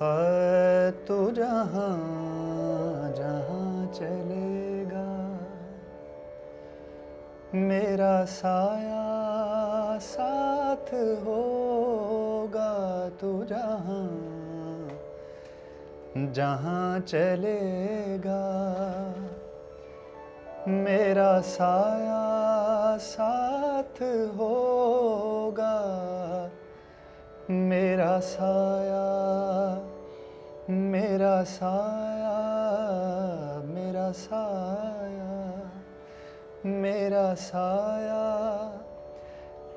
है तू जहाँ जहाँ चलेगा, मेरा साया साथ होगा। तू जहाँ जहाँ चलेगा, मेरा साया साथ होगा। मेरा साया मेरा साया मेरा साया मेरा साया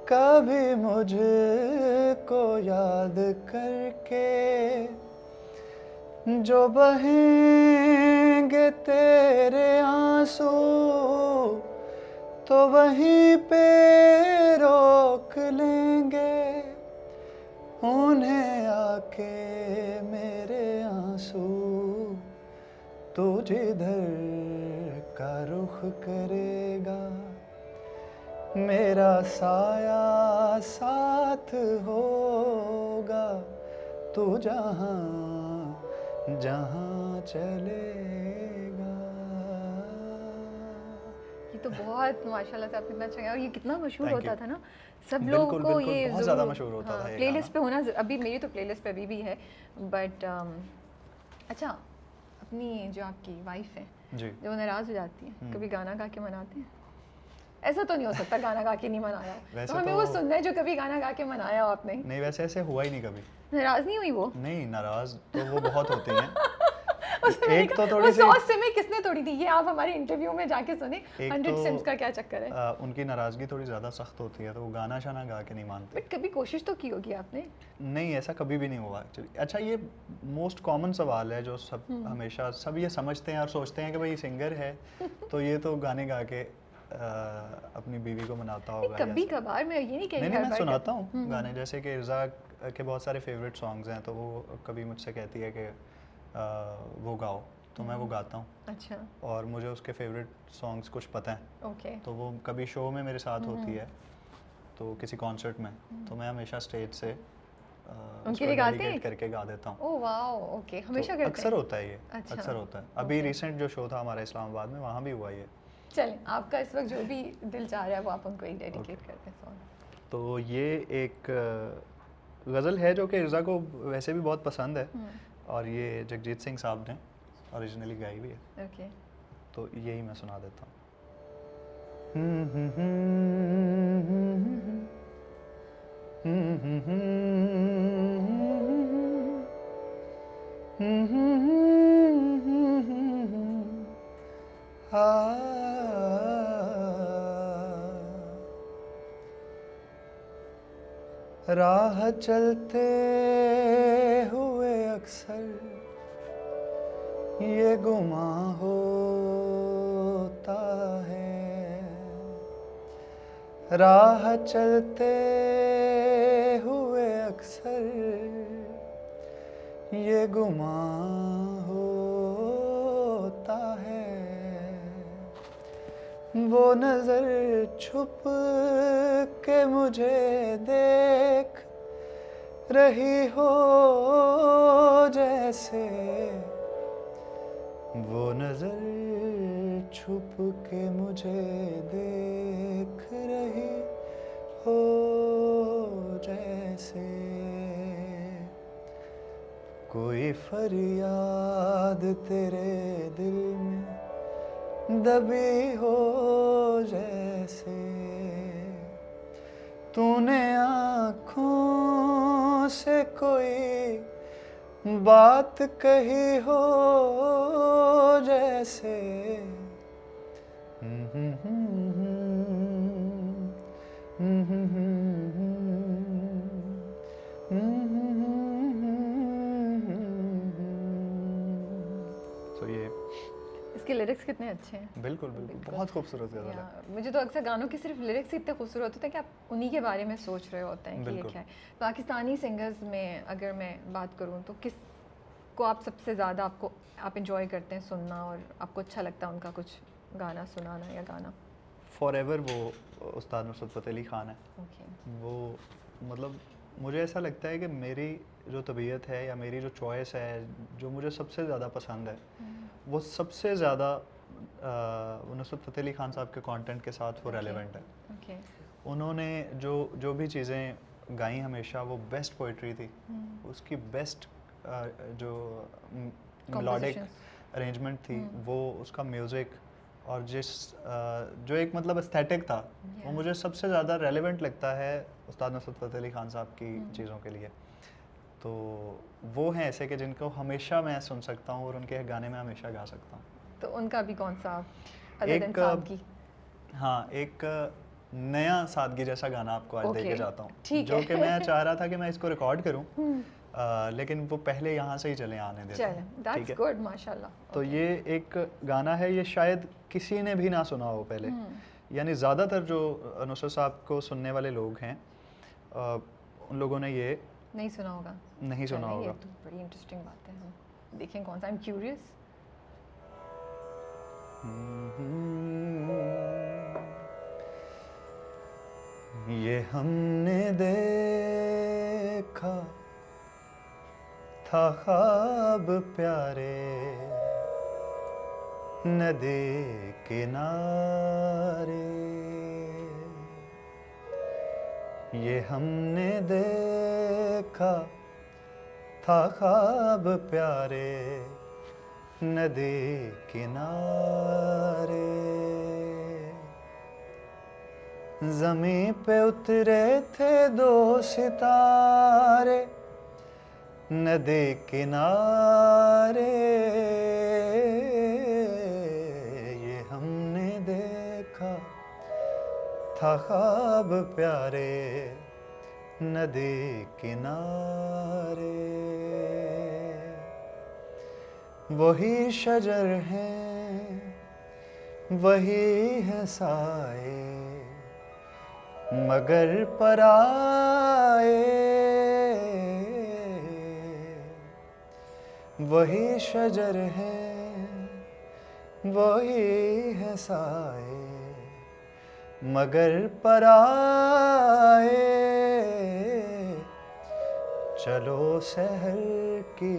कभी मुझको याद करके जो बहेंगे तेरे आंसू, तो वहीं पे रोक लेंगे उन्हें आके मेरे आंसू। तू जिधर का रुख करेगा, मेरा साया साथ होगा। तू जहाँ जहाँ चलेगा। ये तो बहुत माशाल्लाह से आपने इतना अच्छा गाया, और ये कितना मशहूर Thank होता you. था ना, सब बिल्कुल, लोगों को बिल्कुल, ये बहुत ज़्यादा मशहूर होता था ये प्लेलिस्ट पे गाना। होना अभी मेरी तो प्लेलिस्ट पे अभी भी है। बट अच्छा, अपनी जो आपकी वाइफ है, जी। जब वो नाराज़ हो जाती है, कभी गाना गा के मनाते हैं? ऐसा तो नहीं हो सकता गाना गा के नहीं मनाया हो। वैसे तो हमें तो- वो सुनना है जो कभी गाना गा के मनाया हो आपने। नहीं, वैसे ऐसे हुआ ही नहीं कभी। नाराज़ नहीं हुई वो? नहीं, नाराज तो वो बहुत होती हैं। उसने मैंने एक कहा, तो थोड़ी वो सी 100 सिमें किसने तोड़ी थी, ये आप हमारे इंटरव्यू में जाके सुने। एक 100 तो सिम्स का क्या चक्कर है? उनकी नाराज़गी थोड़ी ज़्यादा सख्त होती है, तो वो गाना शाना गा के नहीं मानते। बट कभी कोशिश तो की होगी आपने? नहीं, ऐसा कभी भी नहीं हुआ एक्चुअली। अच्छा, ये मोस्ट कॉमन सवाल है जो सब हमेशा सब ये समझते हैं और सोचते हैं कि भाई सिंगर है तो ये तो गाने गा के अपनी बीवी को मनाता होगा। कभी कभार, मैं ये नहीं कह रही नहीं, हर मैं बार सुनाता हूँ गाने, जैसे कि इर्जा के बहुत सारे फेवरेट सॉन्ग्स हैं, तो वो कभी मुझसे कहती है कि वो गाओ, तो मैं वो गाता हूँ। अच्छा, और मुझे उसके फेवरेट सॉन्ग्स कुछ पता है, ओके। तो वो कभी शो में मेरे साथ होती है, तो किसी कॉन्सर्ट में, तो मैं हमेशा स्टेज से उनके लिए गाते डेडिकेट हैं? करके गा देता हूँ। ओह वाओ, ओके, हमेशा तो करते अक्सर हैं? होता है ये। अच्छा, अक्सर होता है। अभी ओके। रिसेंट जो शो था हमारा इस्लामाबाद में, वहाँ भी हुआ ये। चलें, आपका इस वक्त जो भी दिल चाह रहा है वो आप उनको एक डेडिकेट करते हैं सॉन्ग। तो ये एक गज़ल है जो कि इर्जा को वैसे भी बहुत पसंद है, और ये जगजीत सिंह साहब ने ओरिजिनली गाई हुई है, ओके। तो यही मैं सुना देता हूँ। राह चलते हुए अक्सर ये गुमां होता है। राह चलते हुए अक्सर ये गुमां होता है। वो नजर छुप के मुझे देख रही हो जैसे, वो नजर छुप के मुझे देख रही हो जैसे, कोई फरियाद तेरे दिल में दबी हो जैसे, तूने आँखों से कोई बात कही हो जैसे। तो ये इसके लिरिक्स कितने अच्छे हैं। बिल्कुल बिल्कुल बहुत खूबसूरत गज़ल है। मुझे तो अक्सर गानों के सिर्फ लिरिक्स इतने खूबसूरत होते हैं कि आप उन्हीं के बारे में सोच रहे होते हैं कि ये क्या है। पाकिस्तानी सिंगर्स में अगर मैं बात करूँ तो किस को आप सबसे ज़्यादा आप इंजॉय करते हैं सुनना, और आपको अच्छा लगता है उनका कुछ गाना सुनाना या गाना? फॉरएवर वो उस्ताद नुसरत फ़तेह अली ख़ान है। ओके। वो मतलब मुझे ऐसा लगता है कि मेरी जो तबीयत है या मेरी जो चॉइस है, जो मुझे सबसे ज़्यादा पसंद है, वो सबसे ज़्यादा नुसरत फ़तेह अली खान साहब के कंटेंट के साथ वो रेलेवेंट है। ओके। उन्होंने जो भी चीज़ें गाई हमेशा वो बेस्ट पोइट्री थी, उसकी बेस्ट जो मेलोडिक अरेंजमेंट थी, वो उसका म्यूज़िक और जो एक मतलब एस्थेटिक था, वो मुझे सबसे ज़्यादा रेलेवेंट लगता है उस्ताद नुसरत फ़तेह अली खान साहब की चीज़ों के लिए। तो वो हैं ऐसे कि जिनको हमेशा मैं सुन सकता हूँ और उनके गाने में हमेशा गा सकता हूँ। तो उनका भी कौन सा अदर देन सादगी? हाँ, एक नया सादगी जैसा गाना आपको आज दे के जाता हूँ, जो है। कि मैं चाह रहा था कि मैं इसको रिकॉर्ड करूँ, लेकिन वो पहले यहाँ से ही चले आने देते हैं। दैट्स गुड, माशाल्लाह। तो ये एक गाना है, ये शायद किसी ने भी ना सुना हो पहले, यानी ज़्यादातर जो नुसरत साहब को सुनने वाले लोग हैं, उन लोगों ने ये नहीं सुना होगा। नहीं सुना होगा। ये तो बड़ी इंटरेस्टिंग बात है, हम देखें कौन सा। I am curious. ये हमने देखा था ख्वाब प्यारे नदी किनारे, ये हमने देखा था ख्वाब प्यारे नदी किनारे, ज़मीं पे उतरे थे दो सितारे नदी किनारे, ये हमने देखा था ख्वाब प्यारे नदी किनारे, वही शजर हैं वही है साए मगर पराए, वही शजर है वही है साए मगर पराए, चलो शहर की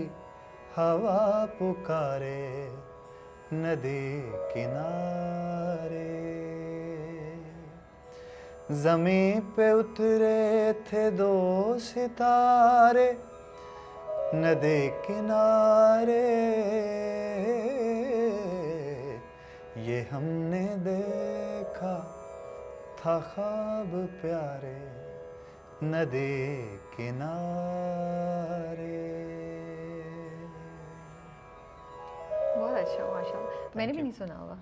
हवा पुकारे नदी किनारे, ज़मीं पे उतरे थे दो सितारे नदी किनारे, ये हमने देखा था ख्वाब प्यारे नदी किनारे। बहुत अच्छा, माशाल्लाह। मैंने भी नहीं सुना होगा।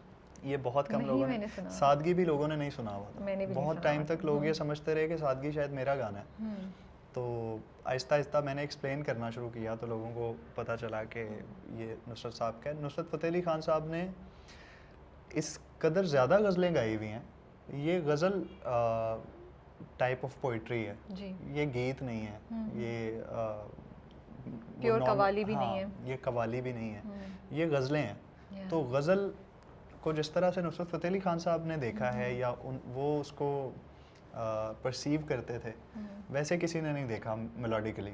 ये बहुत कम लोगों ने, सादगी भी लोगों ने नहीं सुना हुआ था। मैंने भी बहुत टाइम तक लोग ये समझते रहे कि सादगी शायद मेरा गाना है। तो आहिस्ता आहिस्ता मैंने एक्सप्लेन करना शुरू किया तो लोगों को पता चला कि ये नुसरत साहब का है। नुसरत फ़तेह अली खान साहब ने इस कदर ज़्यादा गज़लें गाई हुई हैं, ये गज़ल टाइप ऑफ पोइट्री है जी। ये गीत नहीं है, ये प्योर कवाली भी नहीं है, ये कवाली भी नहीं है, ये गज़लें हैं। तो गज़ल को जिस तरह से नुसरत फ़तेह अली खान साहब ने देखा है या वो उसको परसीव करते थे, वैसे किसी ने नहीं देखा मेलोडिकली।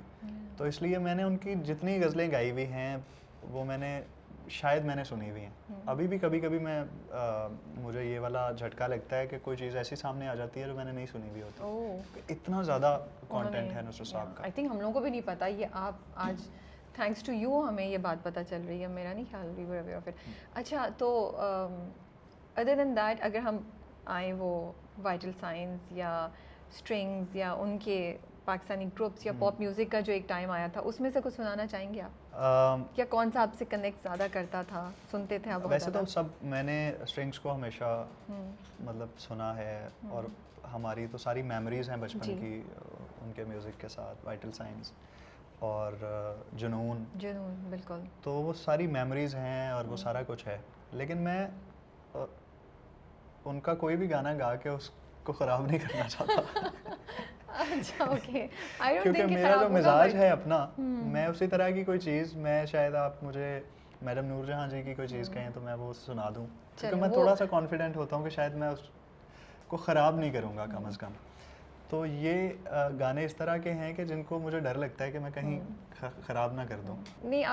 तो इसलिए मैंने उनकी जितनी गज़लें गाई हुई हैं वो मैंने सुनी हुई हैं। अभी भी कभी कभी मुझे ये वाला झटका लगता है कि कोई चीज़ ऐसी सामने आ जाती है जो मैंने नहीं सुनी हुई होती। इतना ज़्यादा कंटेंट है नुसरत साहब का। आई थिंक हम लोगों को भी नहीं पता, ये आप आज थैंक्स टू यू हमें ये बात पता चल रही है, मेरा नहीं ख्याल we were aware of it. अच्छा, तो अदर देन दैट अगर हम आए वो वाइटल साइंस या स्ट्रिंग्स या उनके पाकिस्तानी ग्रुप्स या पॉप म्यूज़िक का जो एक टाइम आया था, उसमें से कुछ सुनाना चाहेंगे आप? क्या कौन सा आपसे कनेक्ट ज़्यादा करता था, सुनते थे आप? वैसे तो सब मैंने स्ट्रिंग्स को हमेशा मतलब सुना है और हमारी तो सारी मेमोरीज हैं बचपन की उनके म्यूज़िक के साथ, वाइटल साइंस और जुनून बिल्कुल। तो वो सारी मेमोरीज हैं और वो सारा कुछ है, लेकिन मैं उनका कोई भी गाना गा के उसको ख़राब नहीं करना चाहता। अच्छा, ओके। क्योंकि मेरा जो मिजाज है अपना, मैं उसी तरह की कोई चीज़, मैं शायद आप मुझे मैडम नूरजहां जी की कोई चीज़ कहें तो मैं वो सुना दूँ, क्योंकि मैं थोड़ा सा कॉन्फिडेंट होता हूँ कि शायद मैं उसको ख़राब नहीं करूँगा कम अज़ कम। तो ये गाने इस तरह के हैं कि जिनको मुझे डर लगता है कि मैं कहीं ख़राब ना कर दूँ। नहीं